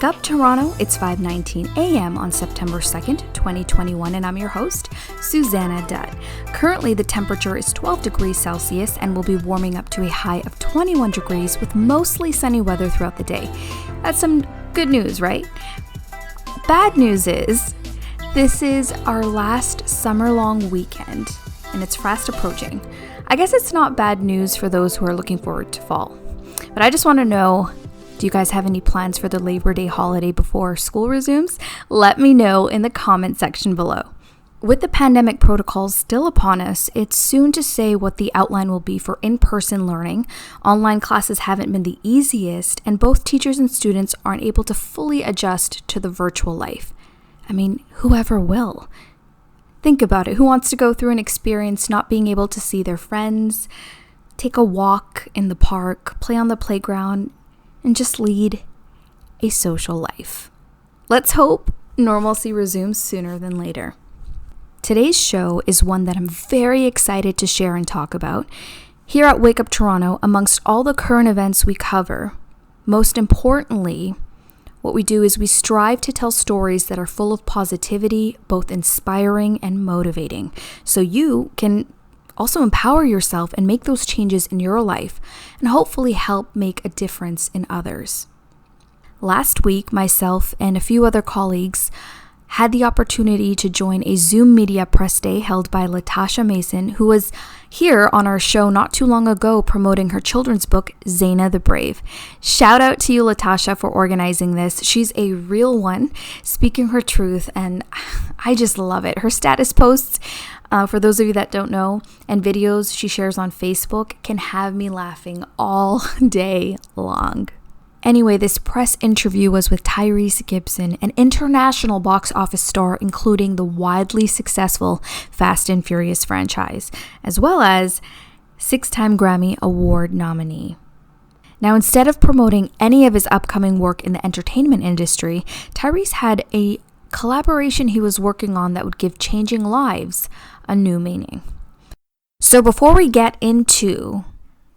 up, Toronto? It's 5:19 a.m. on September 2nd, 2021, and I'm your host, Susanna Dutt. Currently, the temperature is 12 degrees Celsius and will be warming up to a high of 21 degrees with mostly sunny weather throughout the day. That's some good news, right? Bad news is, this is our last summer-long weekend, and it's fast approaching. I guess it's not bad news for those who are looking forward to fall. But I just want to know, do you guys have any plans for the Labor Day holiday before school resumes? Let me know in the comment section below. With the pandemic protocols still upon us, it's soon to say what the outline will be for in-person learning. Online classes haven't been the easiest, and both teachers and students aren't able to fully adjust to the virtual life. I mean, whoever will? Think about it. Who wants to go through an experience not being able to see their friends, take a walk in the park, play on the playground, and just lead a social life? Let's hope normalcy resumes sooner than later. Today's show is one that I'm very excited to share and talk about. Here at Wake Up Toronto, amongst all the current events we cover, most importantly, what we do is we strive to tell stories that are full of positivity, both inspiring and motivating, so you can also empower yourself and make those changes in your life and hopefully help make a difference in others. Last week, myself and a few other colleagues had the opportunity to join a Zoom media press day held by Latasha Mason, who was here on our show not too long ago promoting her children's book, Zaina the Brave. Shout out to you, Latasha, for organizing this. She's a real one, speaking her truth, and I just love it. Her status posts, for those of you that don't know, and videos she shares on Facebook can have me laughing all day long. Anyway, this press interview was with Tyrese Gibson, an international box office star, including the widely successful Fast and Furious franchise, as well as 6-time Grammy Award nominee. Now, instead of promoting any of his upcoming work in the entertainment industry, Tyrese had a collaboration he was working on that would give changing lives a new meaning. So before we get into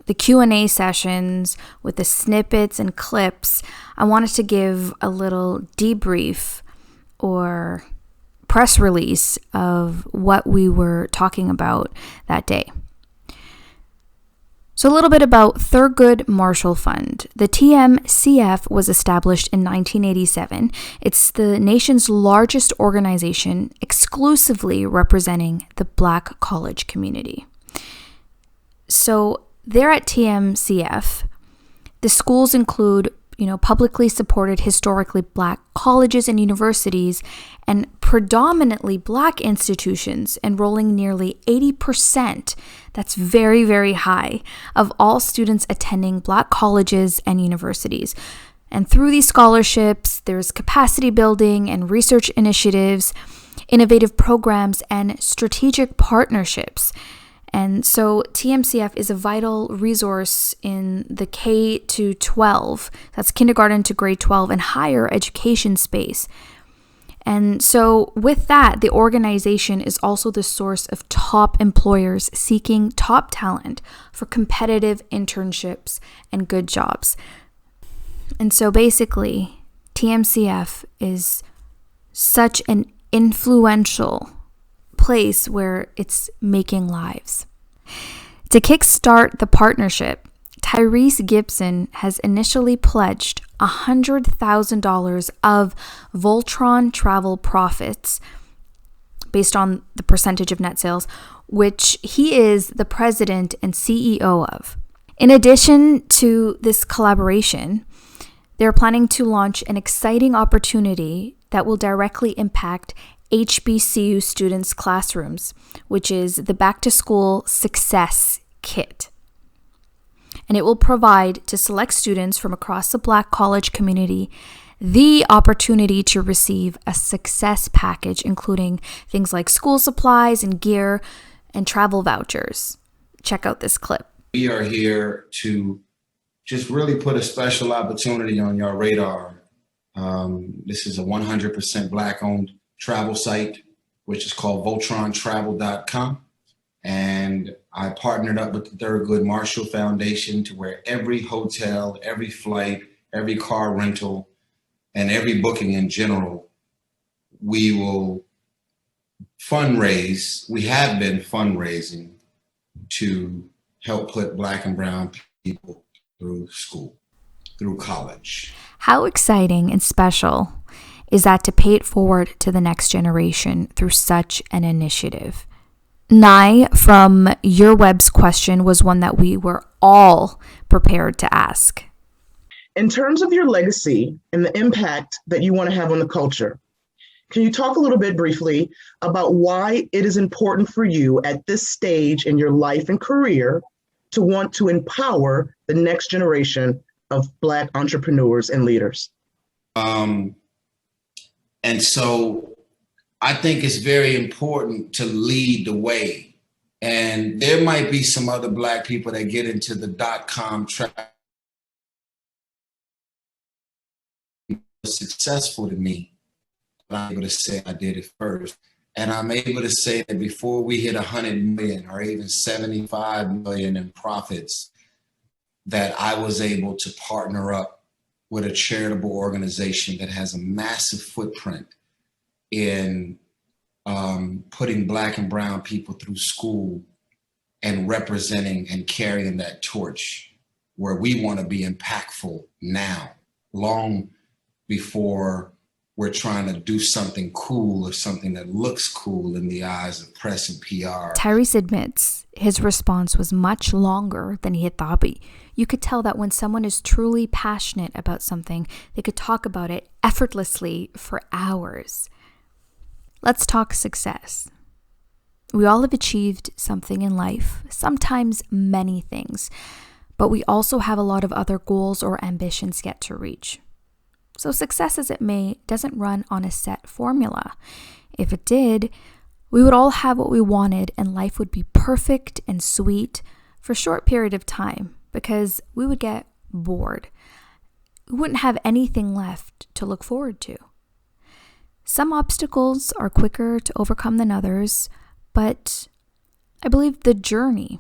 the Q&A sessions with the snippets and clips, I wanted to give a little debrief or press release of what we were talking about that day. So a little bit about Thurgood Marshall Fund. The TMCF was established in 1987. It's the nation's largest organization exclusively representing the Black college community. So there at TMCF, the schools include, publicly supported historically Black colleges and universities and predominantly Black institutions enrolling nearly 80%, that's very, very high, of all students attending Black colleges and universities. And through these scholarships, there's capacity building and research initiatives, innovative programs, and strategic partnerships. And so TMCF is a vital resource in the K to 12, that's kindergarten to grade 12, and higher education space. And so with that, the organization is also the source of top employers seeking top talent for competitive internships and good jobs. And so basically, TMCF is such an influential place where it's making lives. To kickstart the partnership, Tyrese Gibson has initially pledged $100,000 of Voltron Travel profits based on the percentage of net sales, which he is the president and CEO of. In addition to this collaboration, they're planning to launch an exciting opportunity that will directly impact HBCU students' classrooms, which is the Back to School Success Kit. And it will provide to select students from across the Black college community the opportunity to receive a success package, including things like school supplies and gear and travel vouchers. Check out this clip. We are here to just really put a special opportunity on your radar. This is a 100% Black-owned travel site, which is called VoltronTravel.com. And I partnered up with the Thurgood Marshall Foundation to where every hotel, every flight, every car rental and every booking in general, we will fundraise. We have been fundraising to help put Black and brown people through school, through college. How exciting and special is that to pay it forward to the next generation through such an initiative? Nye, from your web's question, was one that we were all prepared to ask. In terms of your legacy and the impact that you want to have on the culture, can you talk a little bit briefly about why it is important for you at this stage in your life and career to want to empower the next generation of Black entrepreneurs and leaders? And so I think it's very important to lead the way. And there might be some other Black people that get into the .com trap. Successful to me, but I'm able to say I did it first. And I'm able to say that before we hit 100 million or even 75 million in profits, that I was able to partner up with a charitable organization that has a massive footprint in putting Black and brown people through school and representing and carrying that torch where we want to be impactful now, long before we're trying to do something cool or something that looks cool in the eyes of press and PR. Tyrese admits his response was much longer than he had thought, but you could tell that when someone is truly passionate about something, they could talk about it effortlessly for hours. Let's talk success. We all have achieved something in life, sometimes many things, but we also have a lot of other goals or ambitions yet to reach. So success as it may doesn't run on a set formula. If it did, we would all have what we wanted and life would be perfect and sweet for a short period of time because we would get bored. We wouldn't have anything left to look forward to. Some obstacles are quicker to overcome than others, but I believe the journey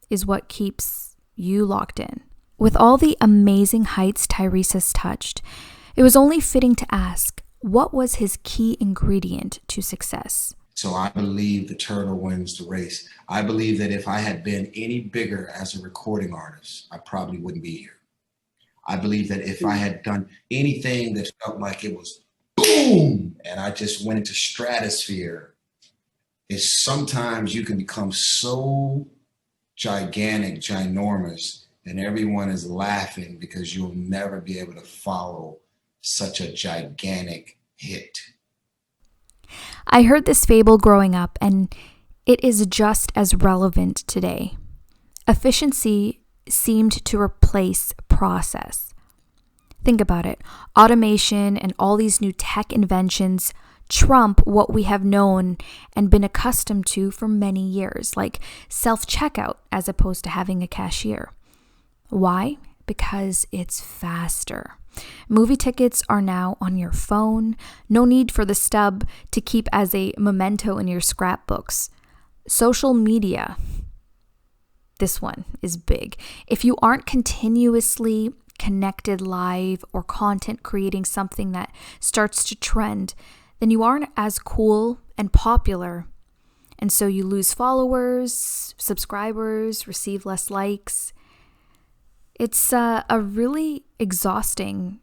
is what keeps you locked in. With all the amazing heights Tyrese has touched, it was only fitting to ask, what was his key ingredient to success? So I believe the turtle wins the race. I believe that if I had been any bigger as a recording artist, I probably wouldn't be here. I believe that if I had done anything that felt like it was boom, and I just went into stratosphere, is sometimes you can become so gigantic, ginormous, and everyone is laughing because you'll never be able to follow such a gigantic hit. I heard this fable growing up, and it is just as relevant today. Efficiency seemed to replace process. Think about it. Automation and all these new tech inventions trump what we have known and been accustomed to for many years, like self-checkout as opposed to having a cashier. Why? Because it's faster. Movie tickets are now on your phone. No need for the stub to keep as a memento in your scrapbooks. Social media. This one is big. If you aren't continuously connected live or content creating something that starts to trend, then you aren't as cool and popular. And so you lose followers, subscribers, receive less likes. It's a really exhausting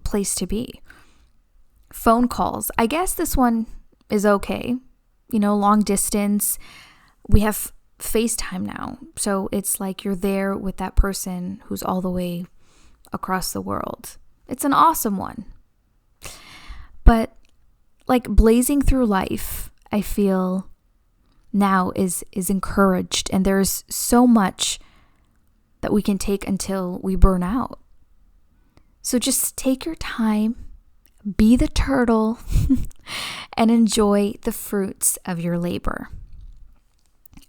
place to be. Phone calls. I guess this one is okay. Long distance. We have FaceTime now. So it's like you're there with that person who's all the way across the world. It's an awesome one. But like blazing through life, I feel now is encouraged. And there's so much that we can take until we burn out. So just take your time, be the turtle, and enjoy the fruits of your labor.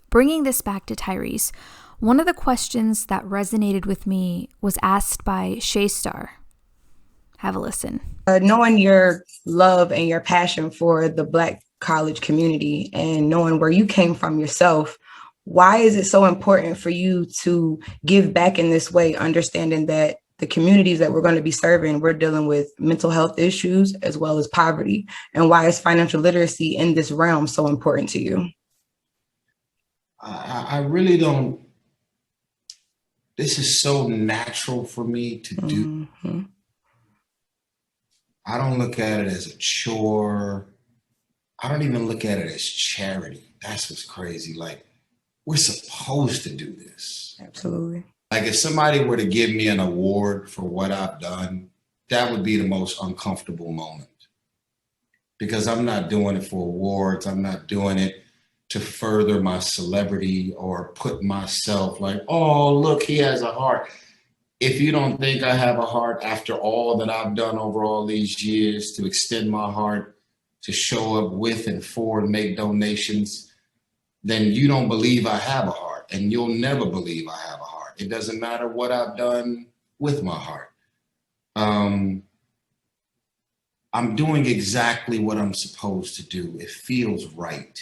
Bringing this back to Tyrese, one of the questions that resonated with me was asked by Shaystar. Have a listen. Knowing your love and your passion for the Black college community and knowing where you came from yourself, why is it so important for you to give back in this way, understanding that the communities that we're going to be serving, we're dealing with mental health issues as well as poverty. And why is financial literacy in this realm so important to you? I really don't. This is so natural for me to do. Mm-hmm. I don't look at it as a chore. I don't even look at it as charity. That's what's crazy. Like, we're supposed to do this. Absolutely. Like, if somebody were to give me an award for what I've done, that would be the most uncomfortable moment. Because I'm not doing it for awards. I'm not doing it to further my celebrity or put myself like, oh, look, he has a heart. If you don't think I have a heart after all that I've done over all these years to extend my heart, to show up with and for and make donations, then you don't believe I have a heart, and you'll never believe I have a heart. It doesn't matter what I've done with my heart. I'm doing exactly what I'm supposed to do. It feels right.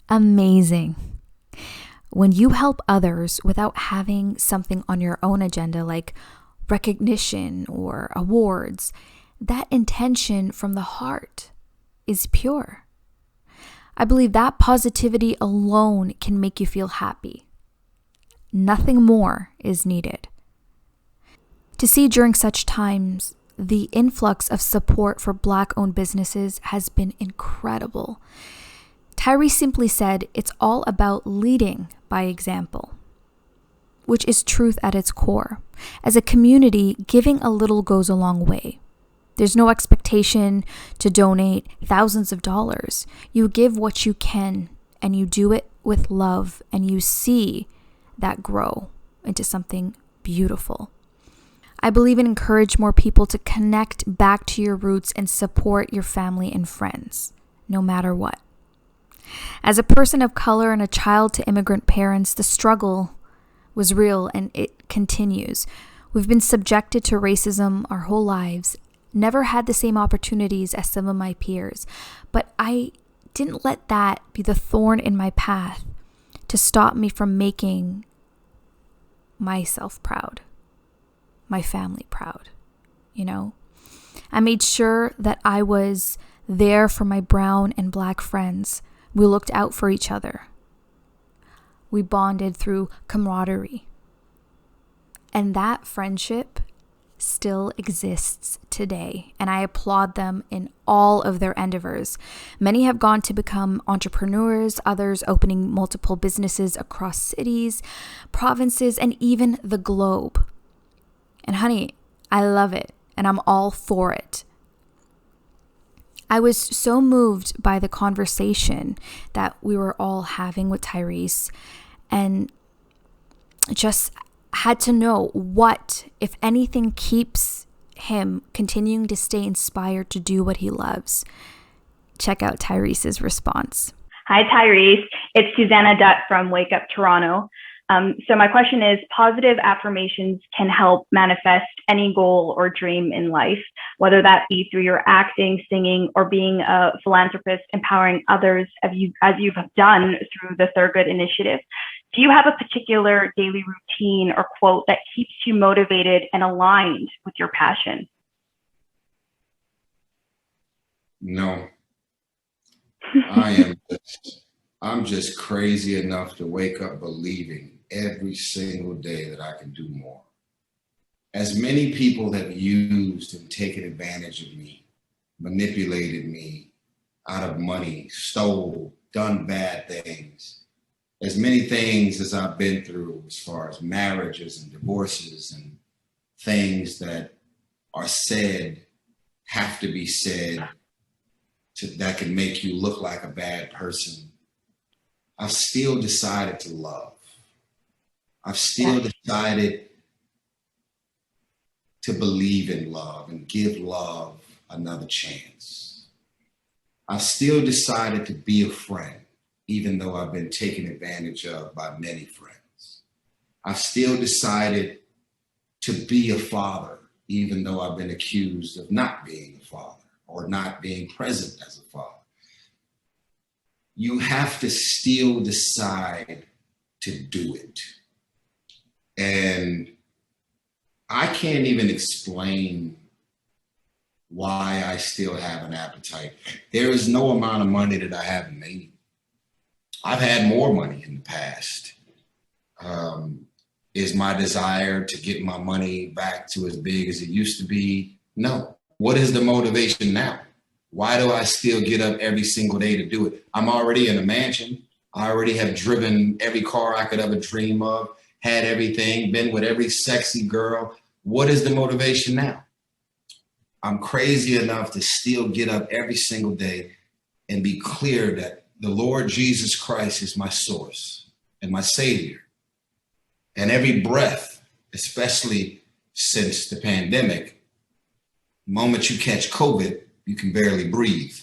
Amazing. When you help others without having something on your own agenda like recognition or awards, that intention from the heart is pure. I believe that positivity alone can make you feel happy. Nothing more is needed. To see during such times, the influx of support for Black-owned businesses has been incredible. Tyrese simply said it's all about leading by example, which is truth at its core. As a community, giving a little goes a long way. There's no expectation to donate thousands of dollars. You give what you can, and you do it with love, and you see that grow into something beautiful. I believe and encourage more people to connect back to your roots and support your family and friends, no matter what. As a person of color and a child to immigrant parents, the struggle was real and it continues. We've been subjected to racism our whole lives, never had the same opportunities as some of my peers, but I didn't let that be the thorn in my path to stop me from making myself proud, my family proud, I made sure that I was there for my brown and Black friends. We looked out for each other. We bonded through camaraderie. And that friendship still exists today, and I applaud them in all of their endeavors. Many have gone to become entrepreneurs, others opening multiple businesses across cities, provinces, and even the globe. And honey, I love it, and I'm all for it. I was so moved by the conversation that we were all having with Tyrese, and just had to know what, if anything, keeps him continuing to stay inspired to do what he loves. Check out Tyrese's response. Hi, Tyrese. It's Susanna Dutt from Wake Up Toronto. So my question is, positive affirmations can help manifest any goal or dream in life, whether that be through your acting, singing, or being a philanthropist, empowering others as you've done through the Thurgood Initiative. Do you have a particular daily routine or quote that keeps you motivated and aligned with your passion? No. I'm just crazy enough to wake up believing every single day that I can do more. As many people have used and taken advantage of me, manipulated me out of money, stole, done bad things, as many things as I've been through as far as marriages and divorces and things that are said, have to be said, that can make you look like a bad person, I've still decided to love. I've still decided to believe in love and give love another chance. I've still decided to be a friend, even though I've been taken advantage of by many friends. I've still decided to be a father, even though I've been accused of not being a father or not being present as a father. You have to still decide to do it. And I can't even explain why I still have an appetite. There is no amount of money that I haven't made. I've had more money in the past. Is my desire to get my money back to as big as it used to be? No. What is the motivation now? Why do I still get up every single day to do it? I'm already in a mansion. I already have driven every car I could ever dream of, had everything, been with every sexy girl. What is the motivation now? I'm crazy enough to still get up every single day and be clear that the Lord Jesus Christ is my source and my savior. And every breath, especially since the pandemic, the moment you catch COVID, you can barely breathe.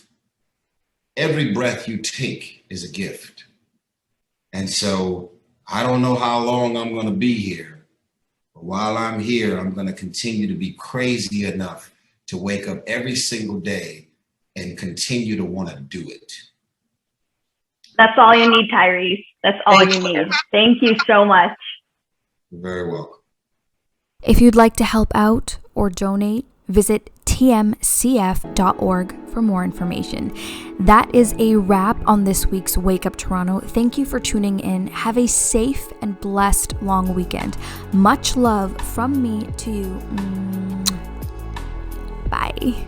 Every breath you take is a gift. And so I don't know how long I'm going to be here, but while I'm here, I'm going to continue to be crazy enough to wake up every single day and continue to want to do it. That's all you need, Tyrese. That's all you need. Thank you so much. You're very welcome. If you'd like to help out or donate, visit tmcf.org for more information. That is a wrap on this week's Wake Up Toronto. Thank you for tuning in. Have a safe and blessed long weekend. Much love from me to you. Bye.